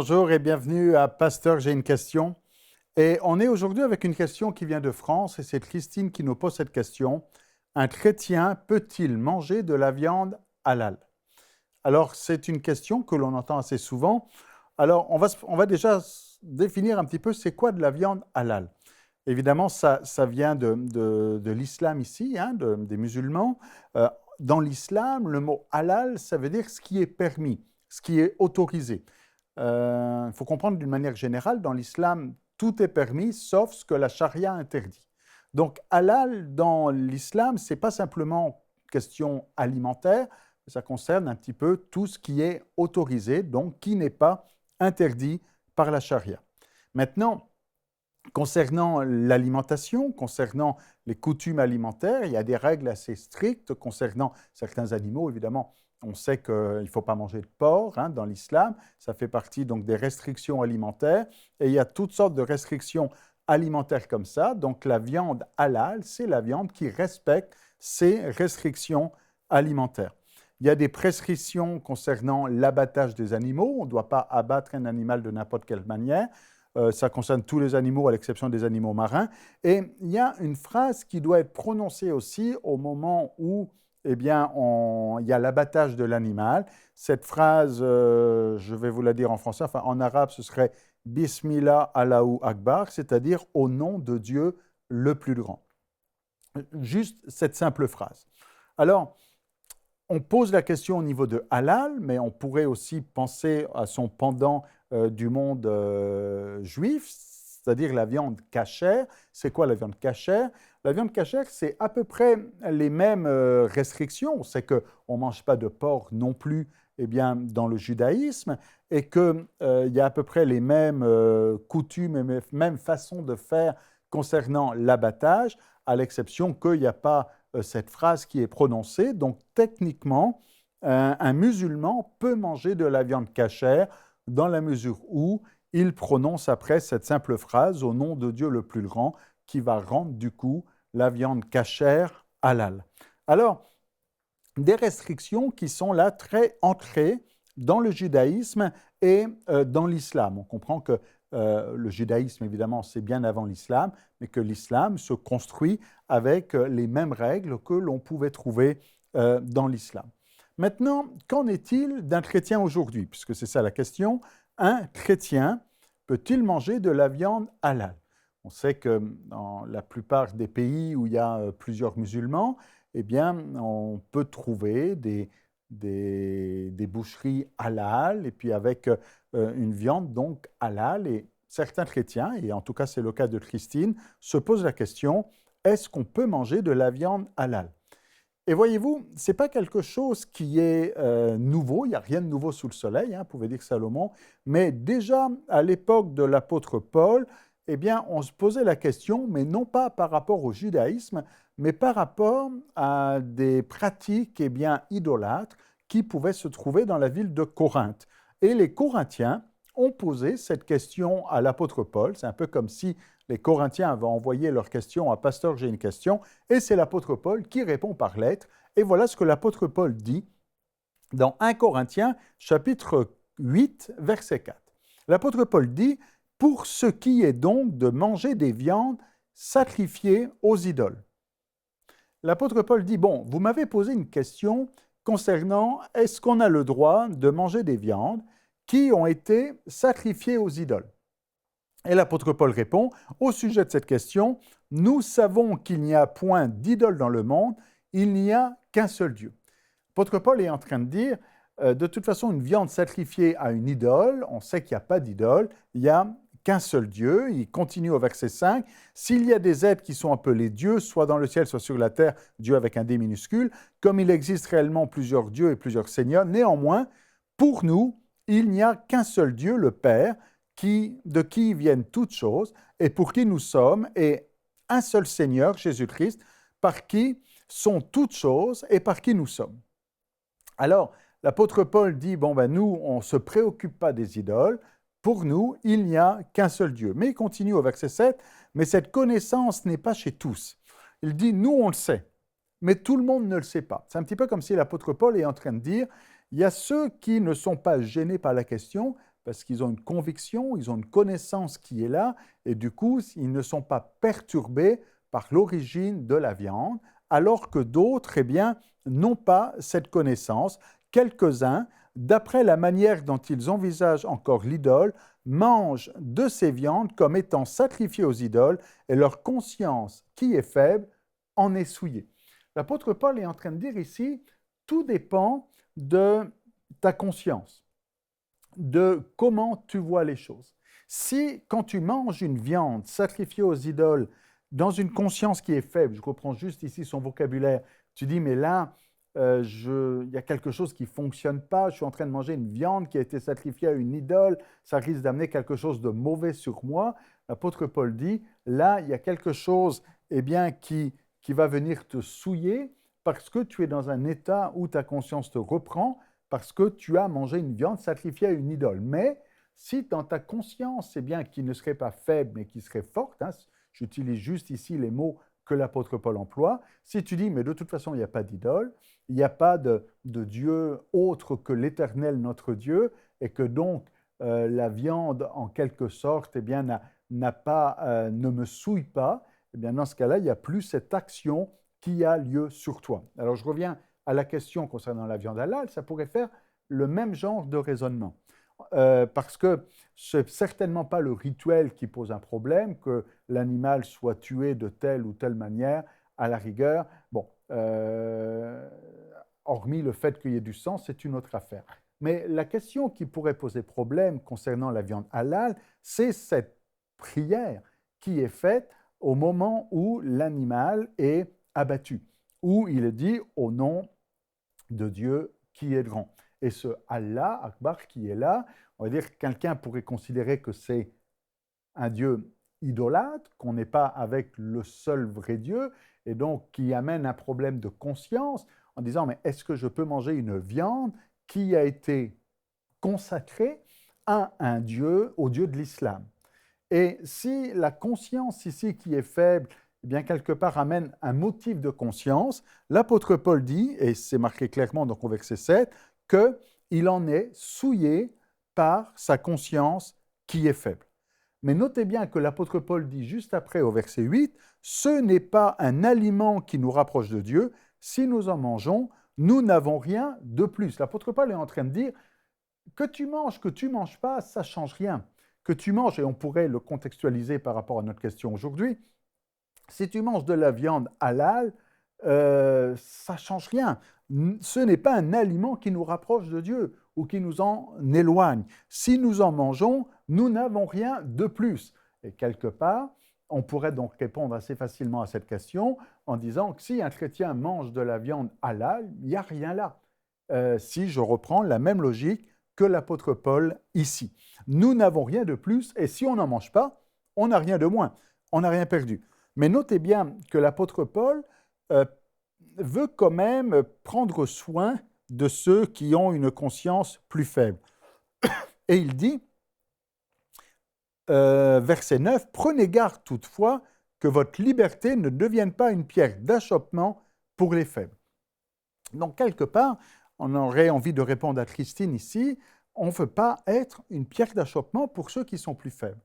bonjour et bienvenue à Pasteur, j'ai une question. Et on est aujourd'hui avec une question qui vient de France et c'est Christine qui nous pose cette question. Un chrétien peut-il manger de la viande halal? Alors, c'est une question que l'on entend assez souvent. Alors, on va déjà définir un petit peu c'est quoi de la viande halal. Évidemment, ça vient de l'islam ici, hein, des musulmans. Dans l'islam, le mot halal, ça veut dire ce qui est permis, ce qui est autorisé. Il faut comprendre d'une manière générale, dans l'islam, tout est permis sauf ce que la charia interdit. Donc, halal dans l'islam, ce n'est pas simplement question alimentaire, ça concerne un petit peu tout ce qui est autorisé, donc qui n'est pas interdit par la charia. Maintenant, concernant l'alimentation, concernant les coutumes alimentaires, il y a des règles assez strictes concernant certains animaux, évidemment. On sait qu'il ne faut pas manger de porc hein, dans l'islam, ça fait partie donc des restrictions alimentaires, et il y a toutes sortes de restrictions alimentaires comme ça. Donc la viande halal, c'est la viande qui respecte ces restrictions alimentaires. Il y a des prescriptions concernant l'abattage des animaux, on ne doit pas abattre un animal de n'importe quelle manière. Ça concerne tous les animaux à l'exception des animaux marins. Et il y a une phrase qui doit être prononcée aussi au moment où eh bien, il y a l'abattage de l'animal. Cette phrase, je vais vous la dire en français, enfin en arabe ce serait « Bismillah Allahu Akbar », c'est-à-dire « au nom de Dieu le plus grand ». Juste cette simple phrase. Alors, on pose la question au niveau de halal, mais on pourrait aussi penser à son pendant du monde juif, c'est-à-dire la viande cachère. C'est quoi la viande cachère? La viande cachère, c'est à peu près les mêmes restrictions. On sait qu'on ne mange pas de porc non plus eh bien, dans le judaïsme et qu'il y a à peu près les mêmes coutumes et mêmes façons de faire concernant l'abattage, à l'exception qu'il n'y a pas cette phrase qui est prononcée. Donc, techniquement, un musulman peut manger de la viande cachère dans la mesure où il prononce après cette simple phrase « au nom de Dieu le plus grand » qui va rendre du coup la viande cachère halal. Alors, des restrictions qui sont là très ancrées dans le judaïsme et dans l'islam. On comprend que le judaïsme, évidemment, c'est bien avant l'islam, mais que l'islam se construit avec les mêmes règles que l'on pouvait trouver dans l'islam. Maintenant, qu'en est-il d'un chrétien aujourd'hui? Puisque c'est ça la question. Un chrétien peut-il manger de la viande halal? On sait que dans la plupart des pays où il y a plusieurs musulmans, eh bien, on peut trouver des boucheries halal, et puis avec une viande donc halal. Et certains chrétiens, et en tout cas c'est le cas de Christine, se posent la question, est-ce qu'on peut manger de la viande halal? Et voyez-vous, ce n'est pas quelque chose qui est nouveau, il n'y a rien de nouveau sous le soleil, hein, vous pouvez dire Salomon, mais déjà à l'époque de l'apôtre Paul, eh bien, on se posait la question, mais non pas par rapport au judaïsme, mais par rapport à des pratiques eh bien, idolâtres qui pouvaient se trouver dans la ville de Corinthe. Et les Corinthiens ont posé cette question à l'apôtre Paul. C'est un peu comme si les Corinthiens avaient envoyé leur question à « Pasteur, j'ai une question », et c'est l'apôtre Paul qui répond par lettre. Et voilà ce que l'apôtre Paul dit dans 1 Corinthiens, chapitre 8, verset 4. L'apôtre Paul dit « Pour ce qui est donc de manger des viandes sacrifiées aux idoles ». L'apôtre Paul dit « Bon, vous m'avez posé une question concernant est-ce qu'on a le droit de manger des viandes qui ont été sacrifiées aux idoles ?» Et l'apôtre Paul répond « Au sujet de cette question, nous savons qu'il n'y a point d'idole dans le monde, il n'y a qu'un seul Dieu. » L'apôtre Paul est en train de dire de toute façon, une viande sacrifiée à une idole, on sait qu'il n'y a pas d'idole, il n'y a qu'un seul Dieu. Il continue au verset 5. S'il y a des êtres qui sont appelés dieux, soit dans le ciel, soit sur la terre, Dieu avec un D minuscule, comme il existe réellement plusieurs dieux et plusieurs seigneurs, néanmoins, pour nous, il n'y a qu'un seul Dieu, le Père, de qui viennent toutes choses et pour qui nous sommes, et un seul Seigneur, Jésus-Christ, par qui sont toutes choses et par qui nous sommes. Alors, l'apôtre Paul dit, bon ben nous, on ne se préoccupe pas des idoles, pour nous, il n'y a qu'un seul Dieu. Mais il continue au verset 7, mais cette connaissance n'est pas chez tous. Il dit, nous on le sait, mais tout le monde ne le sait pas. C'est un petit peu comme si l'apôtre Paul est en train de dire, il y a ceux qui ne sont pas gênés par la question, parce qu'ils ont une conviction, ils ont une connaissance qui est là, et du coup, ils ne sont pas perturbés par l'origine de la viande, alors que d'autres, eh bien, n'ont pas cette connaissance. Quelques-uns, d'après la manière dont ils envisagent encore l'idole, mangent de ces viandes comme étant sacrifiées aux idoles, et leur conscience, qui est faible, en est souillée. L'apôtre Paul est en train de dire ici, tout dépend de ta conscience, de comment tu vois les choses. Si, quand tu manges une viande sacrifiée aux idoles, dans une conscience qui est faible, je reprends juste ici son vocabulaire, tu dis, mais là, il y a quelque chose qui ne fonctionne pas, je suis en train de manger une viande qui a été sacrifiée à une idole, ça risque d'amener quelque chose de mauvais sur moi. L'apôtre Paul dit, là, il y a quelque chose eh bien, qui va venir te souiller parce que tu es dans un état où ta conscience te reprend, parce que tu as mangé une viande sacrifiée à une idole. Mais si dans ta conscience, c'est bien qui ne serait pas faible, mais qui serait forte, hein, j'utilise juste ici les mots que l'apôtre Paul emploie, si tu dis, mais de toute façon, il n'y a pas d'idole, il n'y a pas de Dieu autre que l'Éternel, notre Dieu, et que donc la viande, en quelque sorte, eh bien, ne me souille pas, eh bien, dans ce cas-là, il n'y a plus cette action qui a lieu sur toi. Alors, je reviens à la question concernant la viande halal, ça pourrait faire le même genre de raisonnement. Parce que ce n'est certainement pas le rituel qui pose un problème, que l'animal soit tué de telle ou telle manière, à la rigueur. Bon, hormis le fait qu'il y ait du sang, c'est une autre affaire. Mais la question qui pourrait poser problème concernant la viande halal, c'est cette prière qui est faite au moment où l'animal est abattu, où il est dit au nom de Dieu qui est grand. Et ce Allah Akbar qui est là, on va dire que quelqu'un pourrait considérer que c'est un Dieu idolâtre, qu'on n'est pas avec le seul vrai Dieu, et donc qui amène un problème de conscience en disant, mais est-ce que je peux manger une viande qui a été consacrée à un Dieu, au Dieu de l'islam? Et si la conscience ici qui est faible, eh bien, quelque part amène un motif de conscience, l'apôtre Paul dit, et c'est marqué clairement donc au verset 7, qu'il en est souillé par sa conscience qui est faible. Mais notez bien que l'apôtre Paul dit juste après au verset 8, « Ce n'est pas un aliment qui nous rapproche de Dieu, si nous en mangeons, nous n'avons rien de plus. » L'apôtre Paul est en train de dire, que tu manges pas, ça ne change rien. Que tu manges, et on pourrait le contextualiser par rapport à notre question aujourd'hui, si tu manges de la viande halal, ça ne change rien. Ce n'est pas un aliment qui nous rapproche de Dieu ou qui nous en éloigne. Si nous en mangeons, nous n'avons rien de plus. Et quelque part, on pourrait donc répondre assez facilement à cette question en disant que si un chrétien mange de la viande halal, il n'y a rien là. Si je reprends la même logique que l'apôtre Paul ici. Nous n'avons rien de plus, et si on n'en mange pas, on n'a rien de moins, on n'a rien perdu. Mais notez bien que l'apôtre Paul veut quand même prendre soin de ceux qui ont une conscience plus faible. Et il dit, verset 9, « Prenez garde toutefois que votre liberté ne devienne pas une pierre d'achoppement pour les faibles. » Donc, quelque part, on aurait envie de répondre à Christine ici, on ne veut pas être une pierre d'achoppement pour ceux qui sont plus faibles.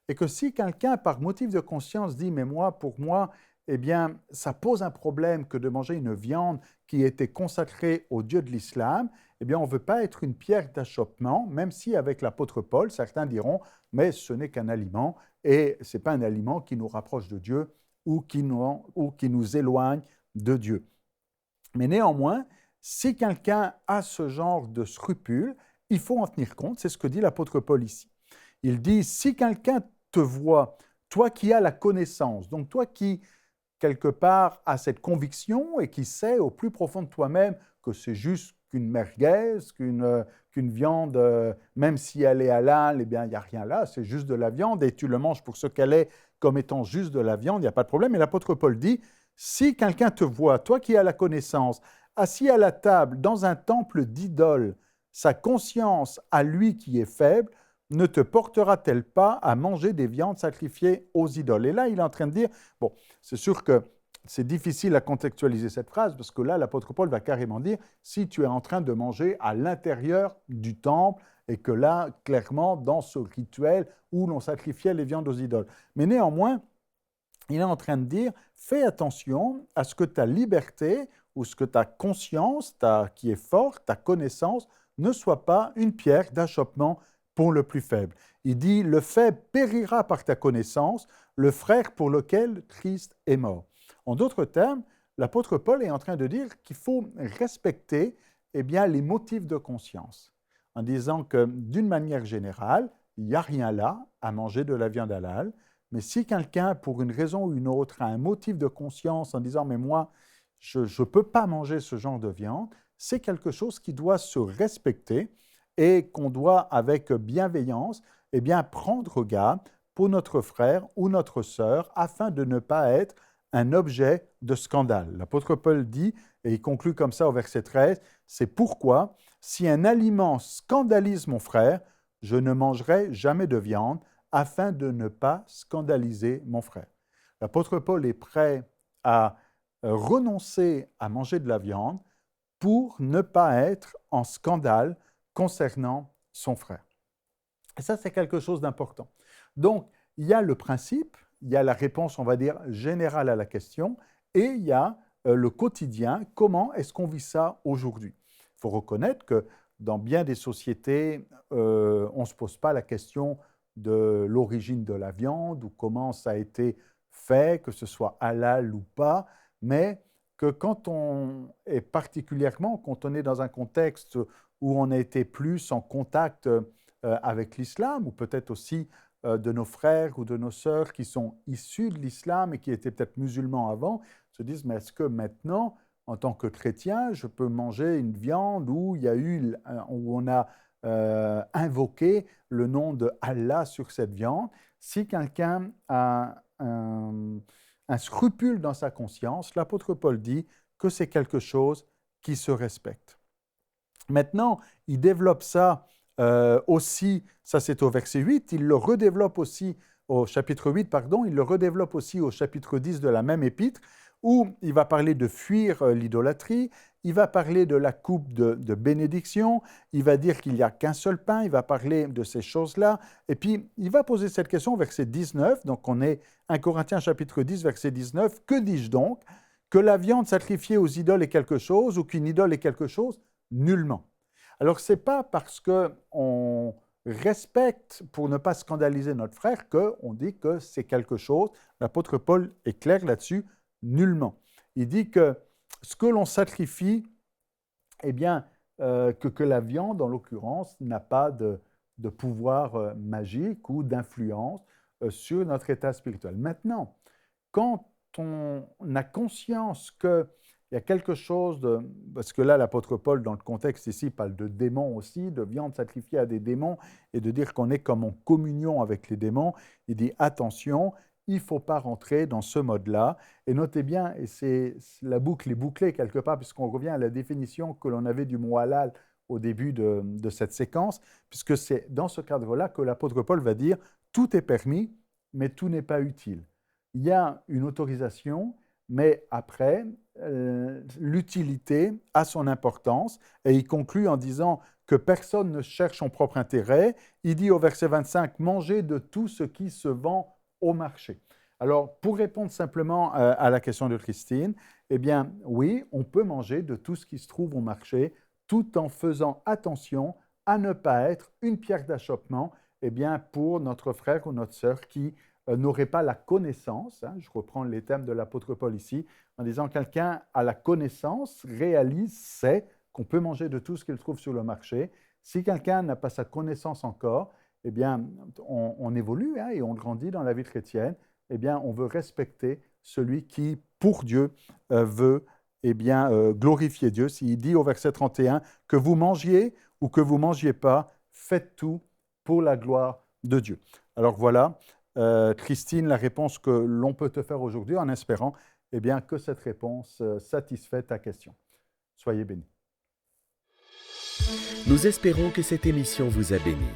Et que si quelqu'un, par motif de conscience, dit « mais moi, pour moi, eh bien, ça pose un problème que de manger une viande qui était consacrée au Dieu de l'islam », eh bien, on ne veut pas être une pierre d'achoppement, même si avec l'apôtre Paul, certains diront « mais ce n'est qu'un aliment, et ce n'est pas un aliment qui nous rapproche de Dieu ou qui nous éloigne de Dieu ». Mais néanmoins, si quelqu'un a ce genre de scrupule, il faut en tenir compte, c'est ce que dit l'apôtre Paul ici. Il dit, si quelqu'un te voit, toi qui as la connaissance, donc toi qui, quelque part, as cette conviction et qui sais au plus profond de toi-même que c'est juste qu'une merguez, qu'une viande, même si elle est halal, eh bien, il n'y a rien là, c'est juste de la viande et tu le manges pour ce qu'elle est comme étant juste de la viande, il n'y a pas de problème. Et l'apôtre Paul dit, si quelqu'un te voit, toi qui as la connaissance, assis à la table dans un temple d'idoles, sa conscience à lui qui est faible, ne te portera-t-elle pas à manger des viandes sacrifiées aux idoles? Et là, il est en train de dire, bon, c'est sûr que c'est difficile à contextualiser cette phrase, parce que là, l'apôtre Paul va carrément dire, si tu es en train de manger à l'intérieur du temple, et que là, clairement, dans ce rituel où l'on sacrifiait les viandes aux idoles. Mais néanmoins, il est en train de dire, fais attention à ce que ta liberté ou ce que ta conscience, qui est forte, ta connaissance, ne soit pas une pierre d'achoppement pour le plus faible. Il dit, le fait périra par ta connaissance, le frère pour lequel Christ est mort. En d'autres termes, l'apôtre Paul est en train de dire qu'il faut respecter les motifs de conscience, en disant que d'une manière générale, il n'y a rien là à manger de la viande halal, mais si quelqu'un, pour une raison ou une autre, a un motif de conscience en disant « mais moi, je ne peux pas manger ce genre de viande », c'est quelque chose qui doit se respecter et qu'on doit, avec bienveillance, prendre garde pour notre frère ou notre sœur afin de ne pas être un objet de scandale. L'apôtre Paul dit, et il conclut comme ça au verset 13, « C'est pourquoi, si un aliment scandalise mon frère, je ne mangerai jamais de viande, afin de ne pas scandaliser mon frère. » L'apôtre Paul est prêt à renoncer à manger de la viande pour ne pas être en scandale concernant son frère. Et ça, c'est quelque chose d'important. Donc, il y a le principe, il y a la réponse, on va dire, générale à la question, et il y a le quotidien, comment est-ce qu'on vit ça aujourd'hui? Il faut reconnaître que dans bien des sociétés, on ne se pose pas la question de l'origine de la viande ou comment ça a été fait, que ce soit halal ou pas, mais que quand on est dans un contexte où on a été plus en contact avec l'islam, ou peut-être aussi de nos frères ou de nos sœurs qui sont issus de l'islam et qui étaient peut-être musulmans avant, se disent, mais est-ce que maintenant, en tant que chrétien, je peux manger une viande où on a invoqué le nom de Allah sur cette viande? Si quelqu'un a un scrupule dans sa conscience, l'apôtre Paul dit que c'est quelque chose qui se respecte. Maintenant, il développe ça aussi, ça c'est au verset 8, il le redéveloppe aussi au chapitre 8, il le redéveloppe aussi au chapitre 10 de la même épître, où il va parler de fuir l'idolâtrie, il va parler de la coupe de bénédiction, il va dire qu'il n'y a qu'un seul pain, il va parler de ces choses-là, et puis il va poser cette question au verset 19, donc on est 1 Corinthiens chapitre 10, verset 19, « Que dis-je donc? Que la viande sacrifiée aux idoles est quelque chose, ou qu'une idole est quelque chose? Nullement. » Alors, ce n'est pas parce qu'on respecte, pour ne pas scandaliser notre frère, qu'on dit que c'est quelque chose. L'apôtre Paul est clair là-dessus, nullement. Il dit que ce que l'on sacrifie, que la viande, en l'occurrence, n'a pas de pouvoir magique ou d'influence sur notre état spirituel. Maintenant, quand on a conscience qu'il y a quelque chose de... Parce que là, l'apôtre Paul, dans le contexte ici, parle de démons aussi, de viande sacrifiée à des démons, et de dire qu'on est comme en communion avec les démons. Il dit, attention, il ne faut pas rentrer dans ce mode-là. Et notez bien, et la boucle est bouclée quelque part, puisqu'on revient à la définition que l'on avait du mot halal au début de cette séquence, puisque c'est dans ce cadre-là que l'apôtre Paul va dire, tout est permis, mais tout n'est pas utile. Il y a une autorisation, mais après, l'utilité a son importance, et il conclut en disant que personne ne cherche son propre intérêt. Il dit au verset 25, « Mangez de tout ce qui se vend au marché. » Alors, pour répondre simplement à la question de Christine, oui, on peut manger de tout ce qui se trouve au marché, tout en faisant attention à ne pas être une pierre d'achoppement pour notre frère ou notre sœur qui n'aurait pas la connaissance, je reprends les termes de l'apôtre Paul ici, en disant quelqu'un a la connaissance, réalise, sait qu'on peut manger de tout ce qu'il trouve sur le marché. Si quelqu'un n'a pas sa connaissance encore, on évolue et on grandit dans la vie chrétienne, on veut respecter celui qui, pour Dieu, veut glorifier Dieu. S'il dit au verset 31, que vous mangiez ou que vous ne mangiez pas, faites tout pour la gloire de Dieu. Alors voilà, Christine, la réponse que l'on peut te faire aujourd'hui en espérant que cette réponse satisfait ta question. Soyez bénis. Nous espérons que cette émission vous a béni.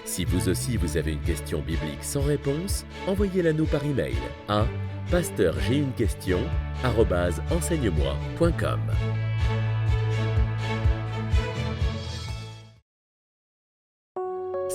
Si vous aussi vous avez une question biblique sans réponse, envoyez-la nous par email à pasteurj'aiunequestion@enseigne-moi.com.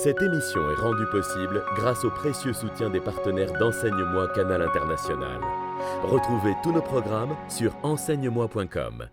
Cette émission est rendue possible grâce au précieux soutien des partenaires d'Enseigne-moi Canal International. Retrouvez tous nos programmes sur enseigne-moi.com.